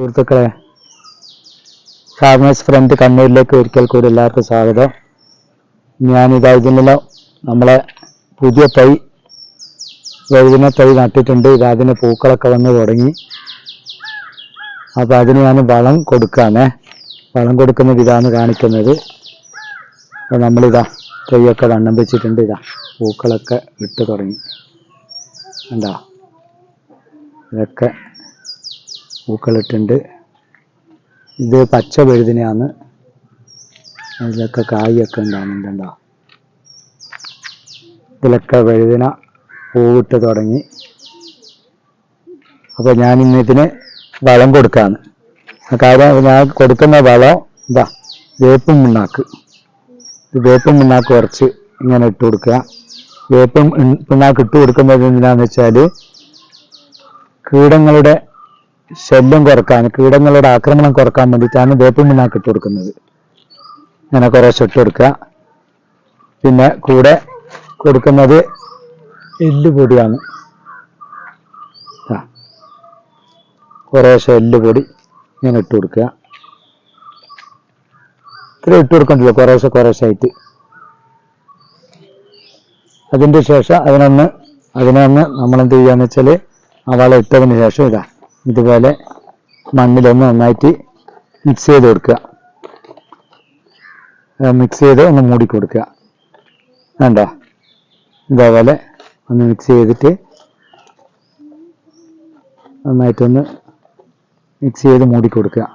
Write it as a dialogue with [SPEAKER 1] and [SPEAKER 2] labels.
[SPEAKER 1] സുഹൃത്തുക്കളെ, farmers front കണ്ണൂരിലേക്ക് ഒരിക്കൽ കൂടി എല്ലാവർക്കും സ്വാഗതം. ഇതിനുള്ള നമ്മളെ പുതിയ വഴുതിന തൈ നട്ടിട്ടുണ്ട്. അതിന് പൂക്കളൊക്കെ വന്ന് തുടങ്ങി. അപ്പോൾ അതിന് ഞാൻ വളം കൊടുക്കുകയാണ്. വളം കൊടുക്കുന്നത് ഇതാണ് കാണിക്കുന്നത്. അപ്പോൾ നമ്മളിതാ തൈയൊക്കെ വണ്ണം വെച്ചിട്ടുണ്ട്. പൂക്കളൊക്കെ ഇട്ട് തുടങ്ങി. എന്താ ഇതൊക്കെ പൂക്കളിട്ടുണ്ട്. ഇത് പച്ച വഴുതിനയാണ്. ഇതിലൊക്കെ കായൊക്കെ ഉണ്ടാകുന്നുണ്ടോ? ഇതിലൊക്കെ വഴുതിന പൂവിട്ട് തുടങ്ങി. അപ്പോൾ ഞാൻ ഇതിന് വളം കൊടുക്കാണ്. കാര്യം ഞാൻ കൊടുക്കുന്ന വളം വേപ്പും പിണ്ണാക്ക്. വേപ്പും പിണ്ണാക്ക് കുറച്ച് ഇങ്ങനെ ഇട്ട് കൊടുക്കുക. വേപ്പും പിണ്ണാക്ക് ഇട്ട് കൊടുക്കുന്നത് എന്തിനാന്ന് വെച്ചാൽ കീടങ്ങളുടെ ശല്യം കുറക്കാൻ, കീടങ്ങളുടെ ആക്രമണം കുറക്കാൻ വേണ്ടിയിട്ടാണ് വേപ്പും പിണ്ണാക്ക് ഇട്ട് കൊടുക്കുന്നത്. അങ്ങനെ കുറേശ്ശെ ഇട്ട് കൊടുക്കുക. പിന്നെ കൂടെ കൊടുക്കുന്നത് എല്ലുപൊടിയാണ്. കുറേശ്ശെ എല്ലുപൊടി ഇങ്ങനെ ഇട്ട് കൊടുക്കുക. ഇത്ര ഇട്ട് കൊടുക്കണ്ടല്ലോ, കുറേശ്ശെ ആയിട്ട്. അതിൻ്റെ ശേഷം അതിനൊന്ന് നമ്മളെന്ത് ചെയ്യുകയെന്ന് വെച്ചാൽ ആ വളം ഇട്ടതിന് ശേഷം ഇതുപോലെ മണ്ണിലൊന്ന് നന്നായിട്ട് മിക്സ് ചെയ്ത് കൊടുക്കുക. മിക്സ് ചെയ്ത് ഒന്ന് മൂടി കൊടുക്കുക. വേണ്ട, ഇതേപോലെ ഒന്ന് മിക്സ് ചെയ്തിട്ട് നന്നായിട്ടൊന്ന് മിക്സ് ചെയ്ത് മൂടി കൊടുക്കുക.